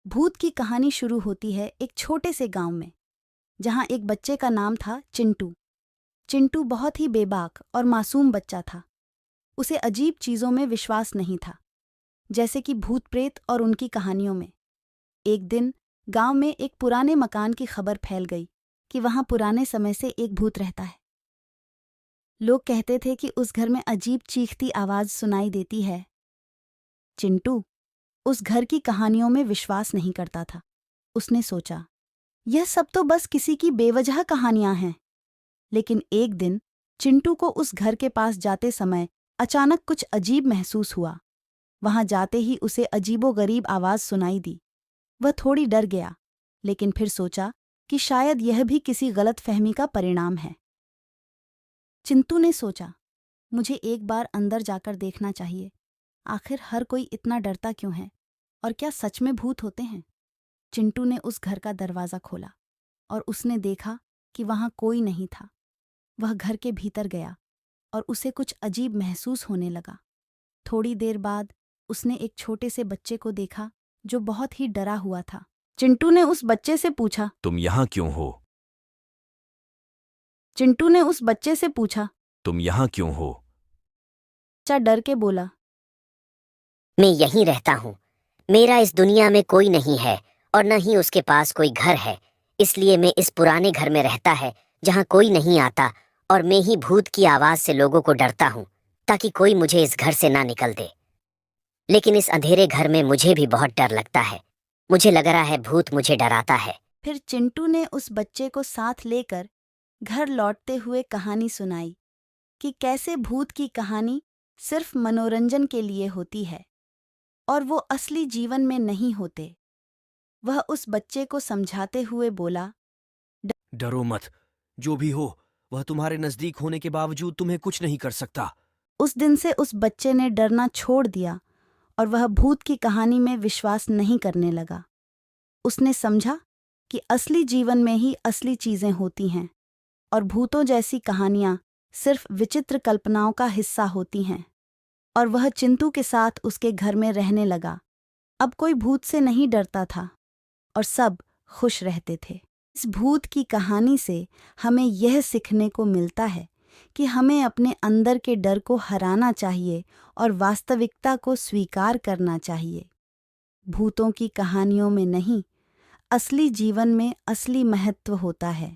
भूत की कहानी शुरू होती है एक छोटे से गांव में, जहां एक बच्चे का नाम था चिंटू। चिंटू बहुत ही बेबाक और मासूम बच्चा था। उसे अजीब चीज़ों में विश्वास नहीं था, जैसे कि भूत प्रेत और उनकी कहानियों में। एक दिन गांव में एक पुराने मकान की खबर फैल गई कि वहां पुराने समय से एक भूत रहता है। लोग कहते थे कि उस घर में अजीब चीखती आवाज़ सुनाई देती है। चिंटू उस घर की कहानियों में विश्वास नहीं करता था। उसने सोचा, यह सब तो बस किसी की बेवजह कहानियां हैं। लेकिन एक दिन चिंटू को उस घर के पास जाते समय अचानक कुछ अजीब महसूस हुआ। वहां जाते ही उसे अजीबोगरीब आवाज सुनाई दी। वह थोड़ी डर गया, लेकिन फिर सोचा कि शायद यह भी किसी गलतफहमी का परिणाम है। चिंटू ने सोचा, मुझे एक बार अंदर जाकर देखना चाहिए। आखिर हर कोई इतना डरता क्यों है, और क्या सच में भूत होते हैं? चिंटू ने उस घर का दरवाज़ा खोला और उसने देखा कि वहां कोई नहीं था। वह घर के भीतर गया और उसे कुछ अजीब महसूस होने लगा। थोड़ी देर बाद उसने एक छोटे से बच्चे को देखा जो बहुत ही डरा हुआ था। चिंटू ने उस बच्चे से पूछा तुम यहाँ क्यों हो? चिंटू ने उस बच्चे से पूछा तुम यहाँ क्यों हो? बच्चा डर के बोला, मैं यहीं रहता हूँ। मेरा इस दुनिया में कोई नहीं है और न ही उसके पास कोई घर है। इसलिए मैं इस पुराने घर में रहता है जहाँ कोई नहीं आता, और मैं ही भूत की आवाज से लोगों को डरता हूँ ताकि कोई मुझे इस घर से ना निकल दे। लेकिन इस अंधेरे घर में मुझे भी बहुत डर लगता है। मुझे लग रहा है भूत मुझे डराता है। फिर चिंटू ने उस बच्चे को साथ लेकर घर लौटते हुए कहानी सुनाई कि कैसे भूत की कहानी सिर्फ मनोरंजन के लिए होती है और वो असली जीवन में नहीं होते। वह उस बच्चे को समझाते हुए बोला, डरो मत। जो भी हो, वह तुम्हारे नजदीक होने के बावजूद तुम्हें कुछ नहीं कर सकता। उस दिन से उस बच्चे ने डरना छोड़ दिया और वह भूत की कहानी में विश्वास नहीं करने लगा। उसने समझा कि असली जीवन में ही असली चीजें होती हैं और भूतों जैसी कहानियां सिर्फ विचित्र कल्पनाओं का हिस्सा होती हैं। और वह चिंटू के साथ उसके घर में रहने लगा। अब कोई भूत से नहीं डरता था और सब खुश रहते थे। इस भूत की कहानी से हमें यह सीखने को मिलता है कि हमें अपने अंदर के डर को हराना चाहिए और वास्तविकता को स्वीकार करना चाहिए। भूतों की कहानियों में नहीं, असली जीवन में असली महत्व होता है।